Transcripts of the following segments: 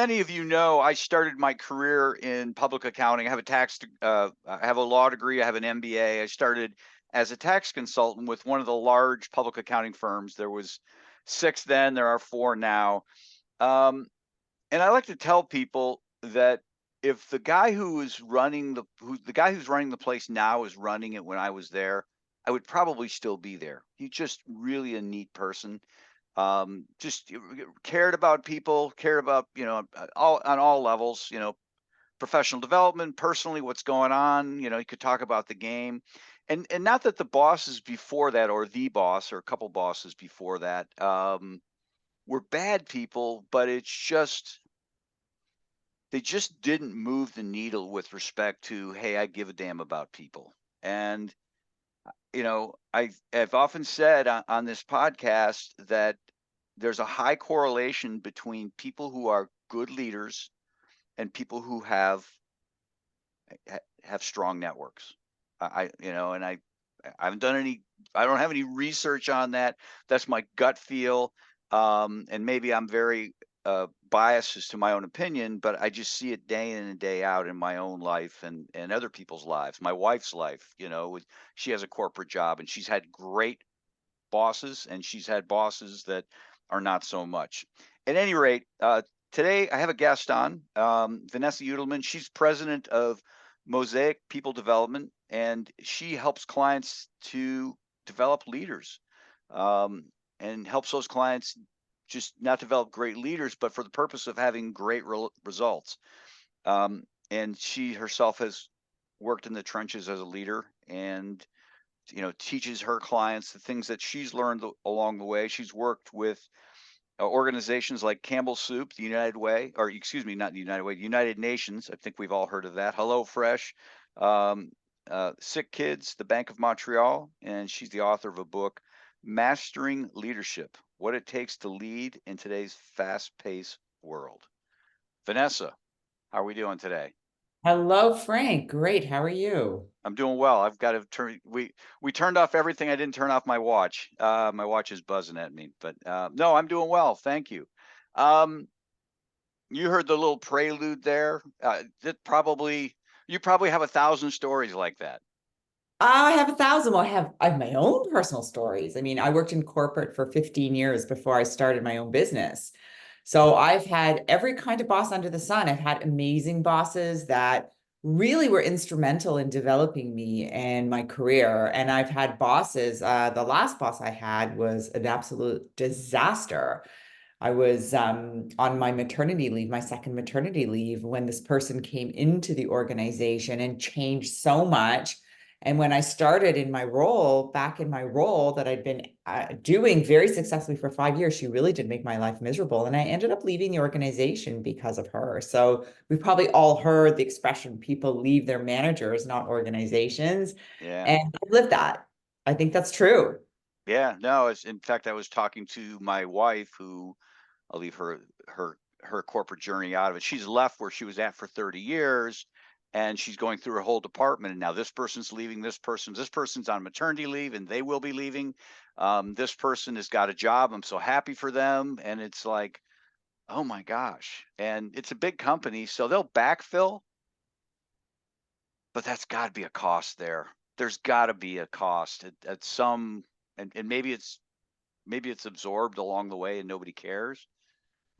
Many of you know, I started my career in public accounting. I have a law degree. I have an MBA. I started as a tax consultant with one of the large public accounting firms. There was six then. There are four now. Um, and I like to tell people that if the guy who's running the place now is running it when I was there, I would probably still be there. He's just really a neat person. Just cared about people, cared about, all on all levels, professional development, personally, what's going on. You could talk about the game. And not that the bosses before that, or the boss, or a couple bosses before that, were bad people, but they just didn't move the needle with respect to, hey, I give a damn about people. And I've often said on this podcast that there's a high correlation between people who are good leaders and people who have strong networks. And I haven't done any. I don't have any research on that. That's my gut feel, and maybe I'm very biased as to my own opinion, but I just see it day in and day out in my own life and other people's lives. My wife's life, she has a corporate job and she's had great bosses, and she's had bosses that are not so much. At any rate, today I have a guest on, Vanessa Judelman. She's president of Mosaic People Development, and she helps clients to develop leaders, and helps those clients just not develop great leaders, but for the purpose of having great results. And she herself has worked in the trenches as a leader, and teaches her clients the things that she's learned along the way. She's worked with organizations like Campbell Soup, the United Way, or excuse me, not the United Way, the United Nations. I think we've all heard of that. Hello Fresh, um, Sick Kids, the Bank of Montreal, and she's the author of a book, Mastering Leadership: What It Takes to Lead in Today's Fast-Paced World. Vanessa, how are we doing today? Hello, Frank. Great. How are you? I'm doing well. I've got to turn. We turned off everything. I didn't turn off my watch. My watch is buzzing at me, but no, I'm doing well. Thank you. Um, you heard the little prelude there. That probably you probably have 1,000 stories like that. I have a thousand. Well, I have my own personal stories. I mean, I worked in corporate for 15 years before I started my own business. So I've had every kind of boss under the sun. I've had amazing bosses that really were instrumental in developing me and my career. And I've had bosses, the last boss I had was an absolute disaster. I was on my maternity leave, my second maternity leave, when this person came into the organization and changed so much. And when I started in my role, back in my role that I'd been doing very successfully for 5 years, she really did make my life miserable. And I ended up leaving the organization because of her. So we've probably all heard the expression, people leave their managers, not organizations. Yeah, And I lived that. I think that's true. yeah. No, it's in fact I was talking to my wife, who I'll leave her corporate journey out of it. She's left where she was at for 30 years, and she's going through her whole department. And now this person's leaving, this person's on maternity leave, and they will be leaving. This person has got a job. I'm so happy for them. And it's like, oh my gosh. And it's a big company, so they'll backfill, but that's got to be a cost there. There's got to be a cost at some, and maybe it's absorbed along the way and nobody cares.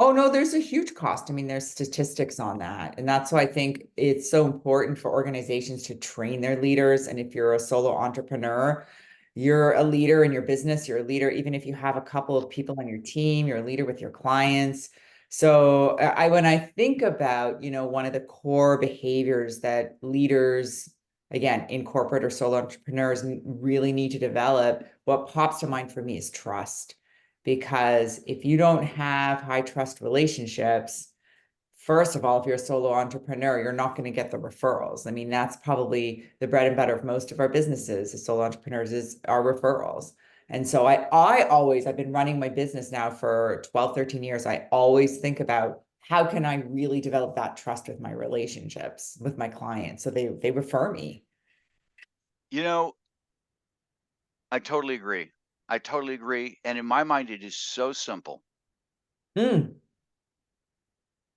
Oh, no, there's a huge cost. I mean, there's statistics on that. And that's why I think it's so important for organizations to train their leaders. And if you're a solo entrepreneur, you're a leader in your business, you're a leader, even if you have a couple of people on your team, you're a leader with your clients. So when I think about, one of the core behaviors that leaders, again, in corporate or solo entrepreneurs really need to develop, what pops to mind for me is trust, because if you don't have high trust relationships, first of all, if you're a solo entrepreneur, you're not going to get the referrals. I mean, that's probably the bread and butter of most of our businesses as solo entrepreneurs is our referrals. And so I've been running my business now for 12, 13 years. I always think about how can I really develop that trust with my relationships with my clients so they refer me. You know, I totally agree. I totally agree. And in my mind, it is so simple. Mm,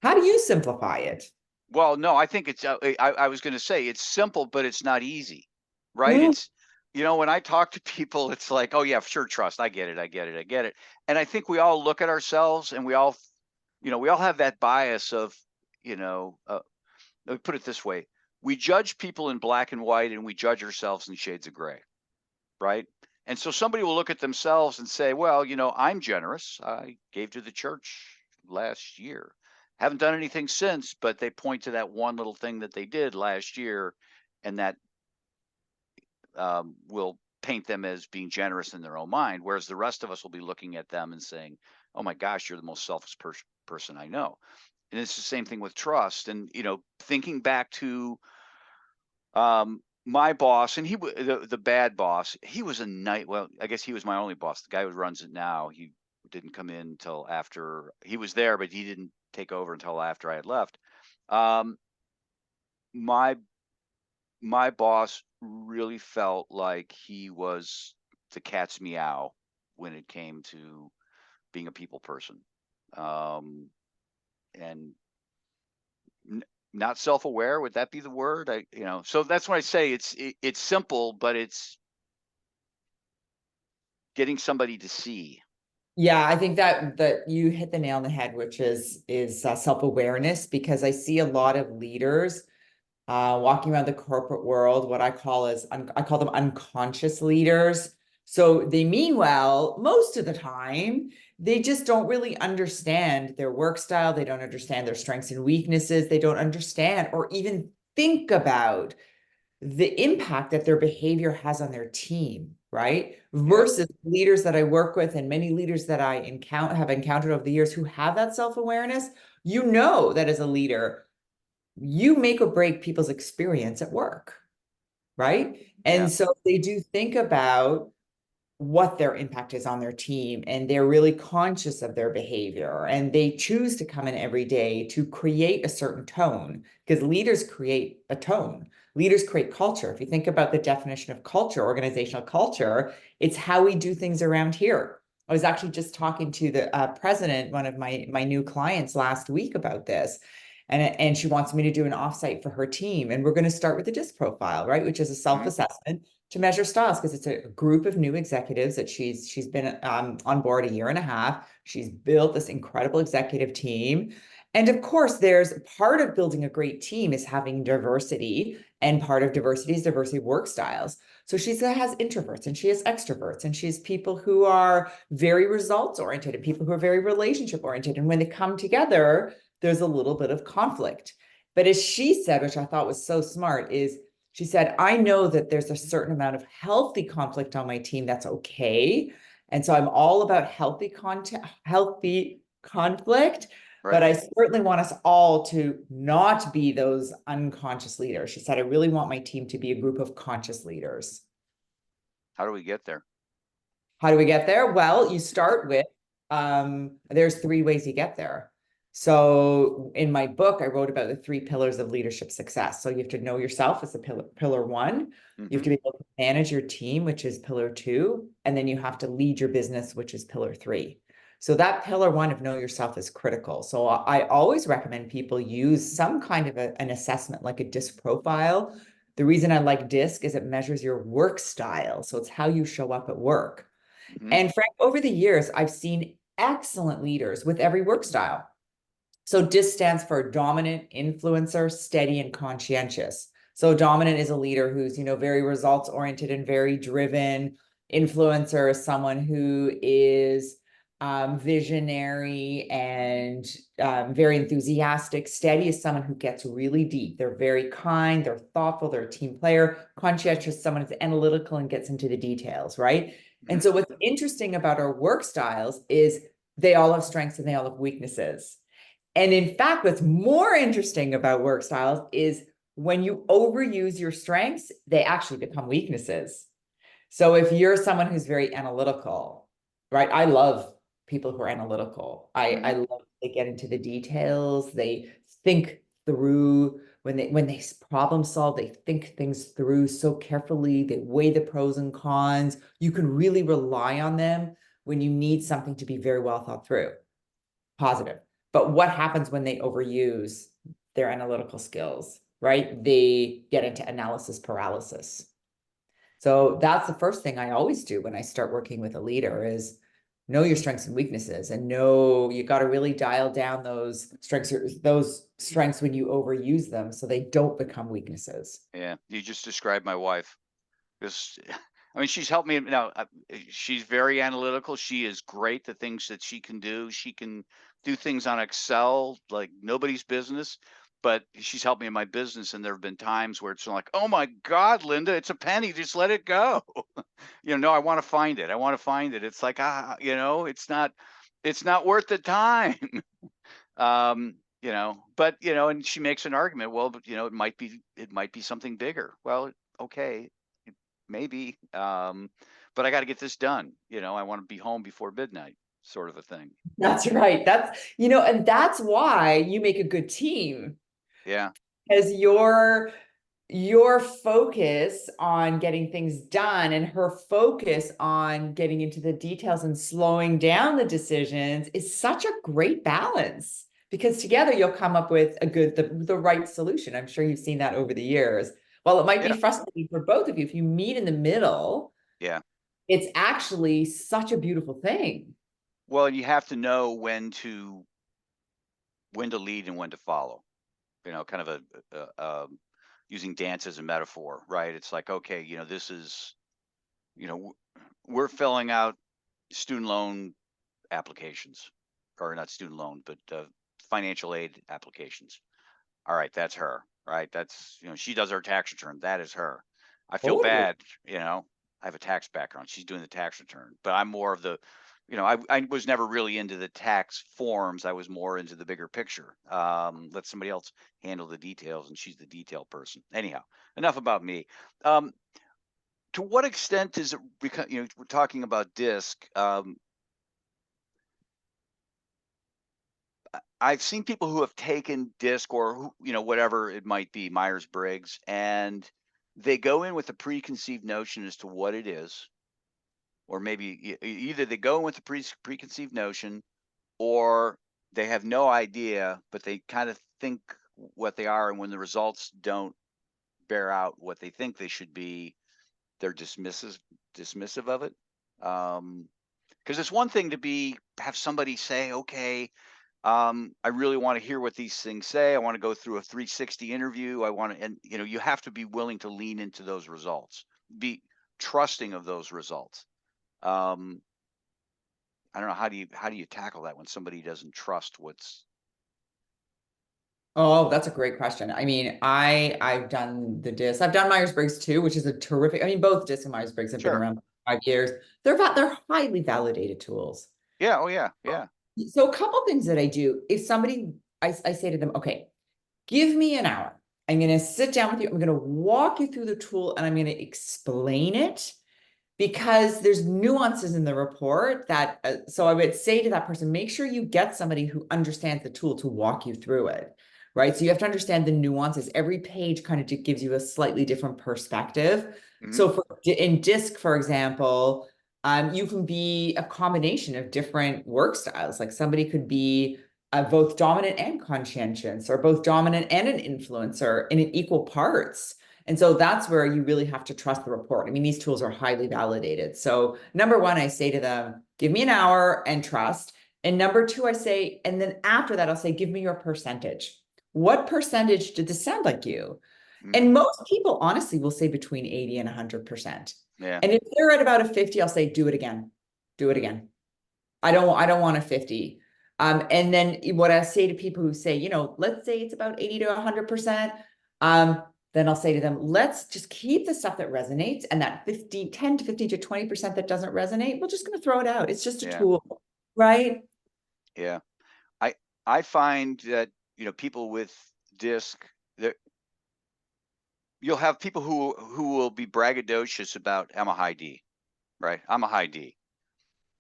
How do you simplify it? Well, no, I think it's, I was going to say it's simple, but it's not easy, right? Mm. It's, when I talk to people, it's like, oh yeah, sure, trust. I get it. I get it. I get it. And I think we all look at ourselves and we all have that bias of, you know, uh, let me put it this way. We judge people in black and white and we judge ourselves in shades of gray, right? And so somebody will look at themselves and say, well, I'm generous. I gave to the church last year. Haven't done anything since, but they point to that one little thing that they did last year, and that will paint them as being generous in their own mind. Whereas the rest of us will be looking at them and saying, oh my gosh, you're the most selfish person I know. And it's the same thing with trust. And, thinking back to my boss, and the bad boss, he was a night. Well, I guess he was my only boss. The guy who runs it now, he didn't come in until after he was there, but he didn't take over until after I had left. Um, my my boss really felt like he was the cat's meow when it came to being a people person, and not self-aware. Would that be the word? So that's why I say it's simple, but it's getting somebody to see. Yeah, I think that you hit the nail on the head, which is self-awareness, because I see a lot of leaders walking around the corporate world, what I call I call them unconscious leaders. So they mean well most of the time. They just don't really understand their work style. They don't understand their strengths and weaknesses. They don't understand or even think about the impact that their behavior has on their team, right? Yep. Versus leaders that I work with and many leaders that I have encountered over the years who have that self-awareness, you know that as a leader, you make or break people's experience at work, right? Yeah. And so they do think about what their impact is on their team, and they're really conscious of their behavior, and they choose to come in every day to create a certain tone, because leaders create a tone. Leaders create culture. If you think about the definition of culture, organizational culture, it's how we do things around here. I was actually just talking to the president, one of my new clients last week about this. And she wants me to do an offsite for her team. And we're going to start with the DISC profile, right? Which is a Hmm. self-assessment to measure styles, because it's a group of new executives that she's been on board a year and a half. She's built this incredible executive team. And of course, there's part of building a great team is having diversity, and part of diversity is diversity of work styles. So she has introverts and she has extroverts, and she has people who are very results oriented and people who are very relationship oriented. And when they come together, there's a little bit of conflict. But as she said, which I thought was so smart, is she said, I know that there's a certain amount of healthy conflict on my team that's okay. And so I'm all about healthy conflict, but Right. I certainly want us all to not be those unconscious leaders. She said, I really want my team to be a group of conscious leaders. How do we get there? How do we get there? Well, you start with there's three ways you get there. So in my book, I wrote about the three pillars of leadership success. So you have to know yourself as a pillar one. You have Hmm. to be able to manage your team, which is pillar two. And then you have to lead your business, which is pillar three. So that pillar one of know yourself is critical. So I always recommend people use some kind of an assessment like a DISC profile. The reason I like DISC is it measures your work style. So it's how you show up at work. Hmm. And Frank, over the years, I've seen excellent leaders with every work style. So DIS stands for dominant, influencer, steady, and conscientious. So dominant is a leader who's, very results oriented and very driven. Influencer is someone who is visionary and very enthusiastic. Steady is someone who gets really deep. They're very kind, they're thoughtful, they're a team player. Conscientious is someone who's analytical and gets into the details, right? And Hmm. so what's interesting about our work styles is they all have strengths and they all have weaknesses. And in fact, what's more interesting about work styles is when you overuse your strengths, they actually become weaknesses. So if you're someone who's very analytical, right? I love people who are analytical. I Hmm. love they get into the details, they think through when they problem solve, they think things through so carefully, they weigh the pros and cons. You can really rely on them when you need something to be very well thought through. Positive. But what happens when they overuse their analytical skills, right? They get into analysis paralysis. So that's the first thing I always do when I start working with a leader is know your strengths and weaknesses, and know you got to really dial down those strengths when you overuse them so they don't become weaknesses. Yeah, you just described my wife. Because I mean, she's helped me now. She's very analytical. She is great. The things that she can do, she can do things on Excel like nobody's business. But she's helped me in my business, and there have been times where it's like, "Oh my God, Linda, it's a penny. Just let it go." No, I want to find it. I want to find it. It's like, it's not worth the time. But and she makes an argument. Well, but it might be something bigger. Well, okay, maybe. But I got to get this done. I want to be home before midnight, sort of a thing. That's right. And that's why you make a good team, Yeah. because your focus on getting things done and her focus on getting into the details and slowing down the decisions is such a great balance, because together you'll come up with the right solution. I'm sure you've seen that over the years. While it might be Yeah. frustrating for both of you, if you meet in the middle, Yeah. it's actually such a beautiful thing. Well, you have to know when to lead and when to follow. Kind of using dance as a metaphor, right? It's like, okay, this is, we're filling out student loan applications, or not student loan, but financial aid applications. All right, that's her, right? That's, she does her tax return. That is her. I feel Totally. bad, I have a tax background. She's doing the tax return, but I'm more of the, I was never really into the tax forms. I was more into the bigger picture. Let somebody else handle the details, and she's the detail person. Anyhow, enough about me. Um, to what extent is it because, we're talking about DISC? I've seen people who have taken DISC, or whatever it might be, Myers-Briggs, and they go in with a preconceived notion as to what it is, or maybe either they go in with a preconceived notion, or they have no idea, but they kind of think what they are, and when the results don't bear out what they think they should be, they're dismissive of it. Because it's one thing to have somebody say, okay, I really want to hear what these things say. I want to go through a 360 interview. And you have to be willing to lean into those results, be trusting of those results. Um, I don't know, how do you tackle that when somebody doesn't trust what's. Oh, that's a great question. I mean, I've done the DISC. I've done Myers-Briggs too, which is a terrific. I mean, both DISC and Myers-Briggs have been Sure. around for 5 years. They're highly validated tools. Yeah. Oh yeah. Yeah. So a couple things that I do, if somebody, I say to them, okay, give me an hour. I'm going to sit down with you. I'm going to walk you through the tool and I'm going to explain it, because there's nuances in the report that, so I would say to that person, make sure you get somebody who understands the tool to walk you through it, right? So you have to understand the nuances. Every page kind of gives you a slightly different perspective. Hmm. So in DISC, for example, you can be a combination of different work styles. Like somebody could be both dominant and conscientious, or both dominant and an influencer in equal parts. And so that's where you really have to trust the report. I mean, these tools are highly validated. So number one, I say to them, give me an hour and trust. And number two, I say, and then after that, I'll say, give me your percentage. What percentage did this sound like you? Hmm. And most people honestly will say between 80 and 100%. Yeah. And if they're at about a 50, I'll say, do it again. Do it again. I don't want a 50. And then what I say to people who say, let's say it's about 80 to 100%. Then I'll say to them, let's just keep the stuff that resonates, and that 10 to 15 to 20% that doesn't resonate, we're just going to throw it out. It's just a Yeah. tool, right? Yeah. I I find that people with DISC, that you'll have people who will be braggadocious about I'm a high D, right? I'm a high D.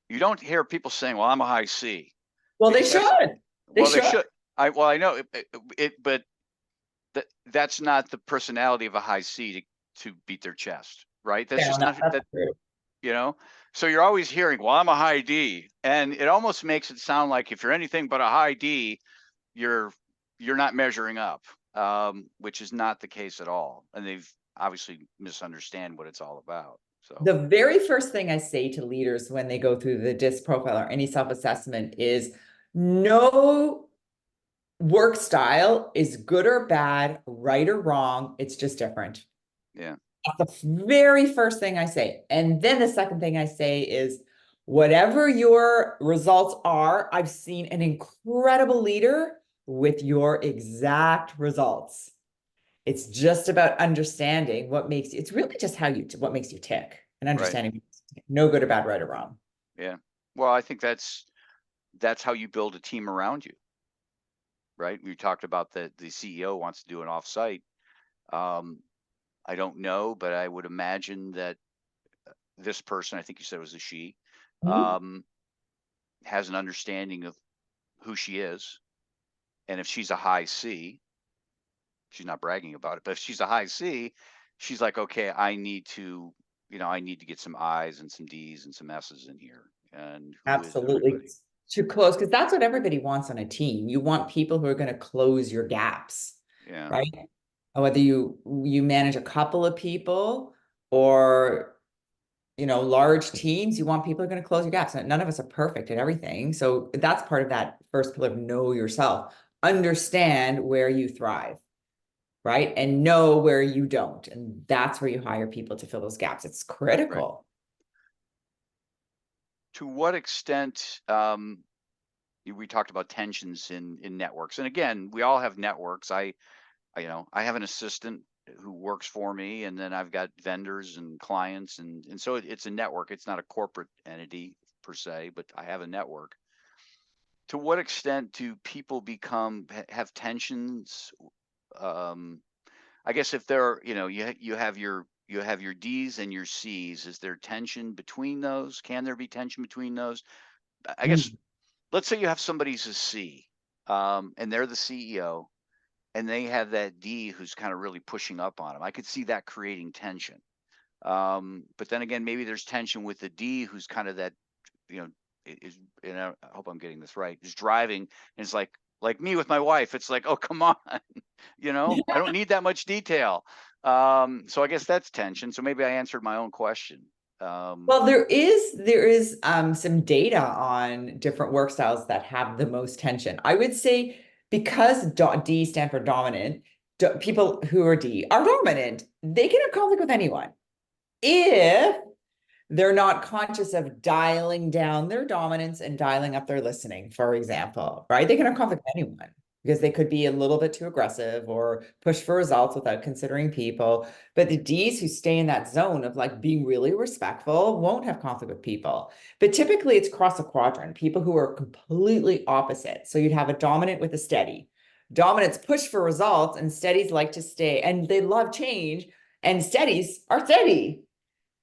You don't hear people saying, "Well, I'm a high C," Well, they because that's should. They well, they should. should. I know but that's not the personality of a high C to beat their chest, right? That's Fair just enough. not That's that true. you know. So you're always hearing, well, I'm a high D. And it almost makes it sound like if you're anything but a high D, you're you're not measuring up, which is not the case at all. And they've obviously misunderstand what it's all about. So The very first thing I say to leaders when they go through the DISC profile or any self-assessment is no work style is good or bad, right or wrong. It's just different. yeah, That's the very first thing I say. And then the second thing I say is whatever your results are, I've seen an incredible leader with your exact results. It's just about understanding what makes it's really just what makes you tick and right. understanding no good or bad, right or wrong. Yeah. Well, I think that's how you build a team around you, right? We talked about the CEO wants to do an offsite. Um, I don't know, but I would imagine that this person, I think you said it was a she, Mhm. um, has an understanding of who she is. And if she's a high C, she's not bragging about it, but if she's a high C, she's like, okay, I need to get some I's and some D's and some S's in here. And who is Absolutely. everybody? To close, because that's what everybody wants on a team. You want people who are going to close your gaps, Yeah, right? Whether you manage a couple of people or large teams, you want people who are going to close your gaps. None of us are perfect at everything. So that's part of that first pillar of know yourself. Understand where you thrive, right? And know where you don't. And that's where you hire people to fill those gaps. It's right. critical. To what extent, we talked about tensions in networks, and again, we all have networks. I have an assistant who works for me, and then I've got vendors and clients, and so it's a network. It's not a corporate entity per se, but I have a network. To what extent do people have tensions? Um, I guess if there, you have your D's and your C's. Is there tension between those? Can there be tension between those? I guess Mm. let's say you have somebody who's a C, and they're the CEO, and they have that D who's kind of really pushing up on them. I could see that creating tension. But then again, maybe there's tension with the D who's kind of that, you know, is, I hope I'm getting this right, is driving, and it's like me with my wife. It's like, oh, come on, I don't need that much detail. So I guess that's tension. So maybe I answered my own question. Well, there is some data on different work styles that have the most tension. I would say because D stand for dominant, people who are D are dominant. They can have conflict with anyone if they're not conscious of dialing down their dominance and dialing up their listening, for example, right? They can have conflict with anyone because they could be a little bit too aggressive or push for results without considering people. But the D's who stay in that zone of like being really respectful won't have conflict with people. But typically it's across a quadrant, people who are completely opposite. So you'd have a dominant with a steady. Dominants push for results and steadies like to stay and they love change. And steadies are steady,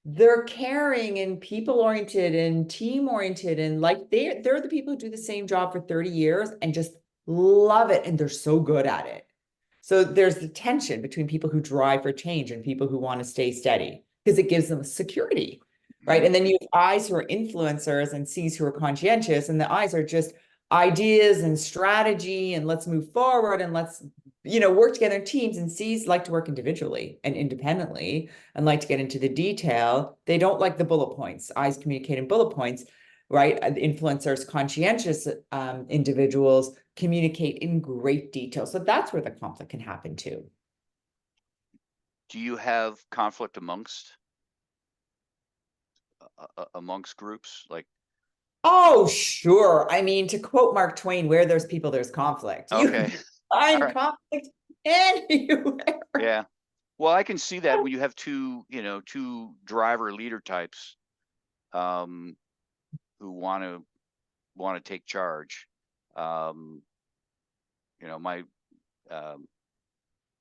they're caring and people oriented and team oriented and like they're the people who do the same job for 30 years and just love it and they're so good at it. So there's the tension between people who drive for change and people who want to stay steady because it gives them security, right? Mhm. And then you have I's who are influencers and C's who are conscientious, and the I's are just ideas and strategy and let's move forward and let's work together in teams, and C's like to work individually and independently and like to get into the detail. They don't like the bullet points. I's communicate in bullet points, right? Influencers, conscientious individuals communicate in great detail. So that's where the conflict can happen too. Do you have conflict amongst groups? Like, Oh, sure. I mean, to quote Mark Twain, where there's people, there's conflict. You okay, can all find right, conflict anywhere. yeah. Well, I can see that when you have two driver leader types, um, who want to take charge. Um, my I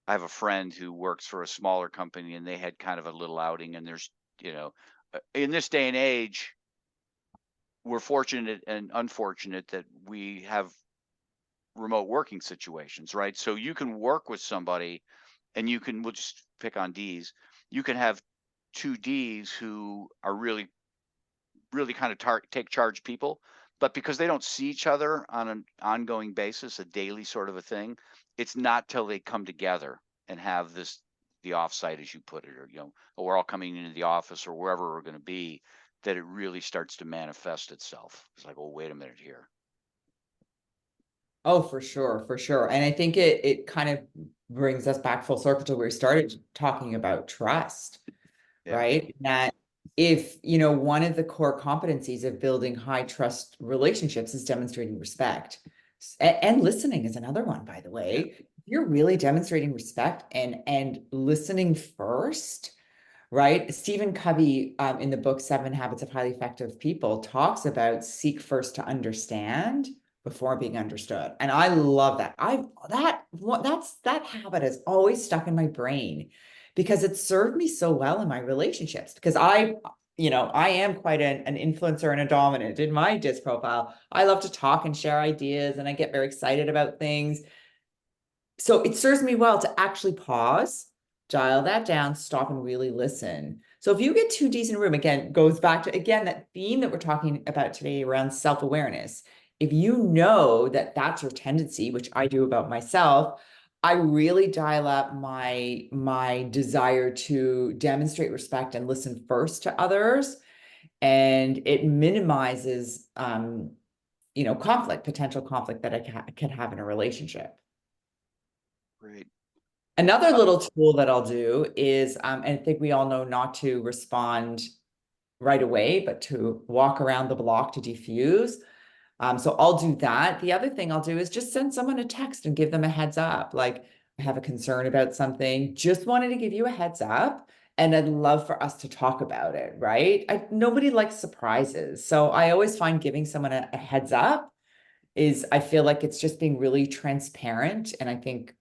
have a friend who works for a smaller company, and they had kind of a little outing. And in this day and age, we're fortunate and unfortunate that we have remote working situations, right? So you can work with somebody, and we'll just pick on D's. You can have two D's who are really really kind of take charge people. But because they don't see each other on an ongoing basis, a daily sort of a thing, it's not till they come together and have the offsite, as you put it, or, or we're all coming into the office or wherever we're going to be, that it really starts to manifest itself. It's like, oh, wait a minute here. Oh, for sure, for sure. And I think it kind of brings us back full circle to where we started talking about trust, Yeah. right? That if, one of the core competencies of building high trust relationships is demonstrating respect. And listening is another one, by the Yeah. way. If you're really demonstrating respect and listening first, right? Stephen Covey, in the book Seven Habits of Highly Effective People, talks about seek first to understand before being understood. And I love that. That habit has always stuck in my brain because it served me so well in my relationships. Because I am quite an influencer and a dominant in my DISC profile. I love to talk and share ideas, and I get very excited about things. So it serves me well to actually pause, dial that down, stop and really listen. So if you get two D's in a room, again, goes back to, again, that theme that we're talking about today around self-awareness. If you know that that's your tendency, which I do about myself, I really dial up my desire to demonstrate respect and listen first to others. And it minimizes, potential conflict that I can have in a relationship. Great. Another Uh, little tool that I'll do is, and I think we all know not to respond right away, but to walk around the block to defuse. So I'll do that. The other thing I'll do is just send someone a text and give them a heads up. Like, I have a concern about something, just wanted to give you a heads up, and I'd love for us to talk about it, right? Nobody likes surprises. So I always find giving someone a heads up is, I feel like it's just being really transparent. And I think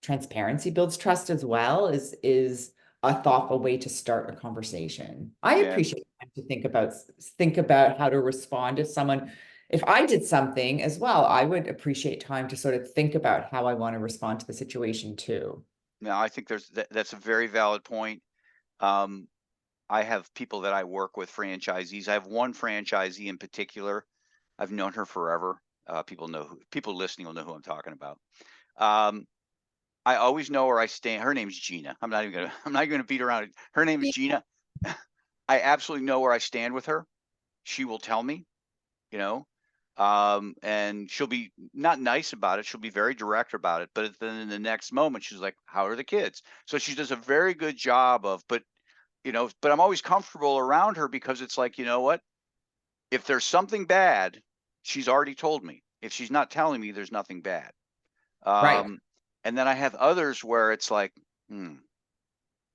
transparency builds trust as well, is a thoughtful way to start a conversation. I yeah. appreciate time to think about how to respond to someone. If I did something as well, I would appreciate time to sort of think about how I want to respond to the situation too. No, I think that's a very valid point. Um, I have people that I work with, franchisees. I have one franchisee in particular. I've known her forever. People listening will know who I'm talking about. Um, I always know where I stand. Her name's Gina. I'm not gonna beat around it. Her name is Gina. I absolutely know where I stand with her. She will tell me, you know, and she'll be not nice about it. She'll be very direct about it. But then in the next moment, she's like, "How are the kids?" So she does a very good job of, but I'm always comfortable around her because it's like, you know what? If there's something bad, she's already told me. If she's not telling me, there's nothing bad. Right. Um, and then I have others where it's like,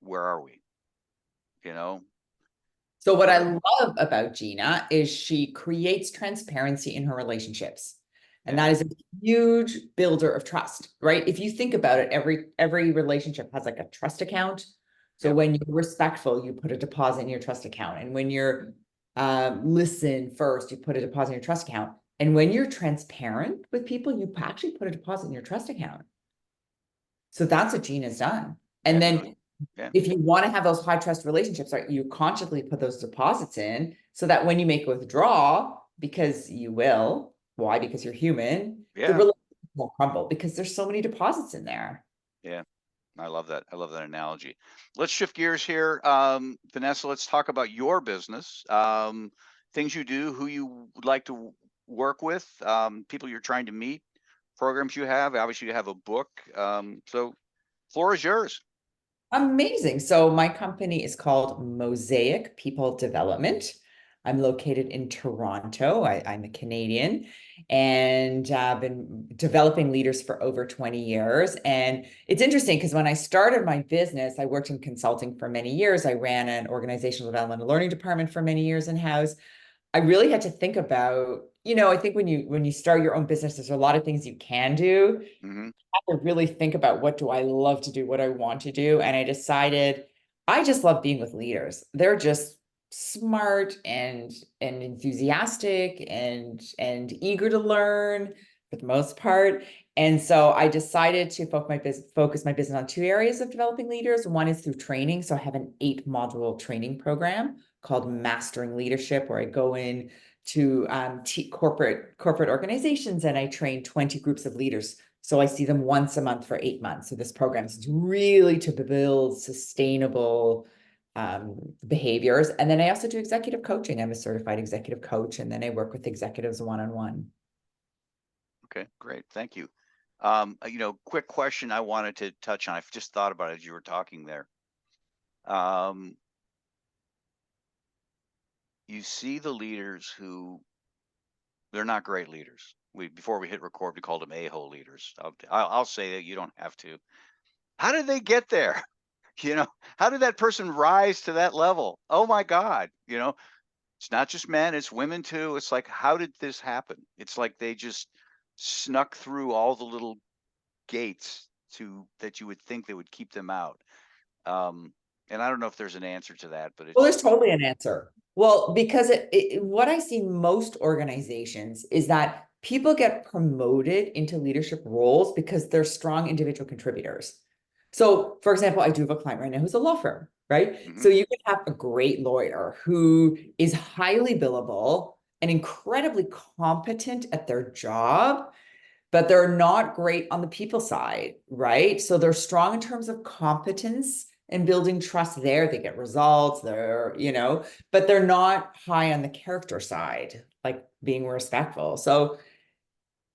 where are we? You know, So what I where? love about Gina is she creates transparency in her relationships. And Yeah, that is a huge builder of trust, right? If you think about it, every relationship has like a trust account. So yep, when you're respectful, you put a deposit in your trust account. And when you're listen first, you put a deposit in your trust account. And when you're transparent with people, you actually put a deposit in your trust account. So that's what Gina's done. And yeah, no, then yeah, if you want to have those high trust relationships, right, you consciously put those deposits in so that when you make a withdrawal, because you will, why? Because you're human, the yeah, relationship won't crumble because there's so many deposits in there. yeah. I love that. I love that analogy. Let's shift gears here. Vanessa, let's talk about your business. Things you do, who you would like to work with, people you're trying to meet, programs you have. Obviously, you have a book. So, floor is yours. Amazing. So my company is called Mosaic People Development. I'm located in Toronto. I'm a Canadian and I've been developing leaders for over 20 years. And it's interesting because when I started my business, I worked in consulting for many years. I ran an organizational development and learning department for many years in-house. I really had to think about, I think when you start your own business, there's a lot of things you can do Hmm. to really think about what do I love to do, what I want to do. And I decided I just love being with leaders. They're just smart and enthusiastic and eager to learn for the most part. And so I decided to focus my business on two areas of developing leaders. One is through training. So I have an 8-module training program called Mastering Leadership, where I go in to corporate organizations and I train 20 groups of leaders. So I see them once a month for 8 months. So this program is really to build sustainable behaviors. And then I also do executive coaching. I'm a certified executive coach, and then I work with executives one-on-one. Okay, great. Thank you. Quick question I wanted to touch on. I've just thought about it as you were talking there. You see the leaders who they're not great leaders. Before we hit record, we called them a-hole leaders. I'll say that, you don't have to. How did they get there? How did that person rise to that level? Oh my God. It's not just men, it's women too. It's like, how did this happen? It's like they just snuck through all the little gates that you would think they would keep them out. And I don't know if there's an answer to that, but Well, there's totally an answer. Well, because what I see in most organizations is that people get promoted into leadership roles because they're strong individual contributors. So, for example, I do have a client right now who's a law firm, right? So you can have a great lawyer who is highly billable and incredibly competent at their job, but they're not great on the people side, right? So they're strong in terms of competence and building trust there. They get results, but they're not high on the character side, like being respectful. So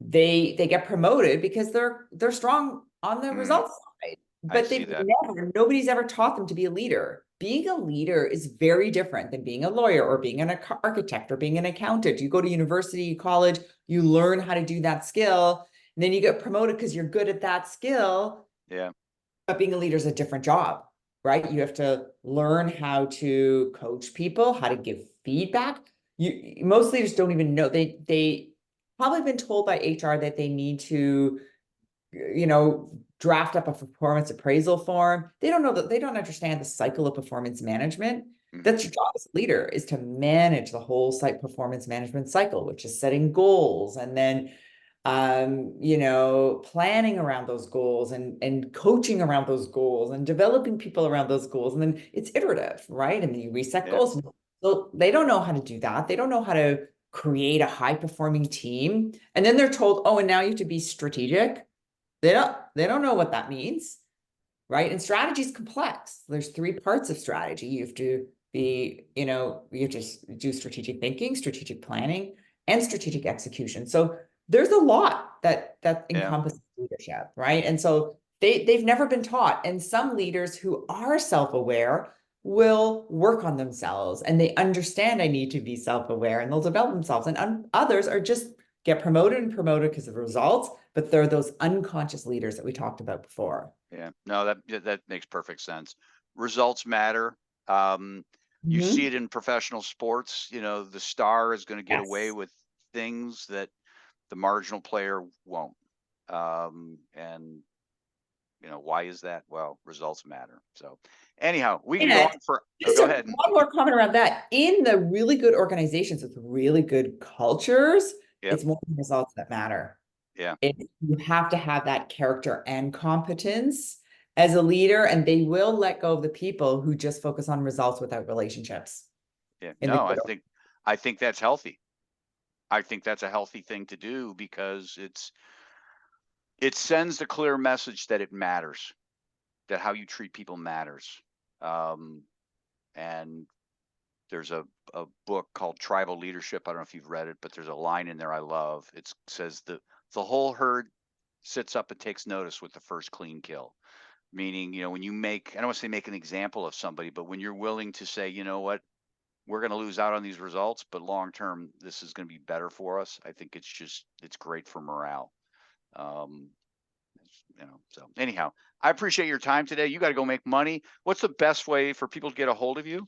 they get promoted because they're strong on the results side, but nobody's ever taught them to be a leader. Being a leader is very different than being a lawyer or being an architect or being an accountant. You go to university, college, you learn how to do that skill, and then you get promoted because you're good at that skill. Yeah. But being a leader is a different job, right? You have to learn how to coach people, how to give feedback. Most leaders don't even know. They probably been told by HR that they need to, draft up a performance appraisal form. They don't know that, they don't understand the cycle of performance management. That's your job as a leader, is to manage the whole site performance management cycle, which is setting goals and then planning around those goals and coaching around those goals and developing people around those goals. And then it's iterative, right? And then you reset goals. So they don't know how to do that. They don't know how to create a high performing team. And then they're told, oh, and now you have to be strategic. They don't know what that means, right? And strategy is complex. There's 3 parts of strategy. You have to be, you have to do strategic thinking, strategic planning, and strategic execution. So there's a lot that encompasses leadership, right? And so they've never been taught. And some leaders who are self-aware will work on themselves and they understand I need to be self-aware and they'll develop themselves. And others are just get promoted because of results, but they're those unconscious leaders that we talked about before. Yeah, no, that makes perfect sense. Results matter. You see it in professional sports. The star is going to get away with things that the marginal player won't. And why is that? Well, results matter. So anyhow, we can go on for, go ahead. One more comment around that. In the really good organizations with really good cultures, it's more results that matter. Yeah. You have to have that character and competence as a leader, and they will let go of the people who just focus on results without relationships. Yeah. No, I think that's healthy. I think that's a healthy thing to do because it sends the clear message that it matters, that how you treat people matters. And there's a book called Tribal Leadership. I don't know if you've read it, but there's a line in there I love. It says the whole herd sits up and takes notice with the first clean kill. Meaning, when you I don't want to say make an example of somebody, but when you're willing to say, you know what, we're going to lose out on these results, but long term, this is going to be better for us. I think it's great for morale. So anyhow, I appreciate your time today. You got to go make money. What's the best way for people to get a hold of you?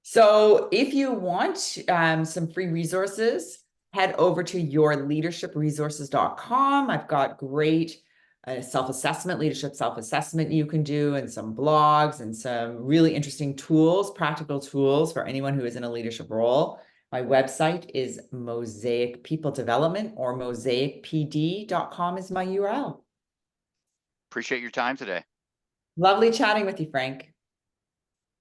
So if you want some free resources, head over to yourleadershipresources.com. I've got great leadership self-assessment you can do, and some blogs and some really interesting tools, practical tools for anyone who is in a leadership role. My website is Mosaic People Development, or mosaicpd.com is my URL. Appreciate your time today. Lovely chatting with you, Frank.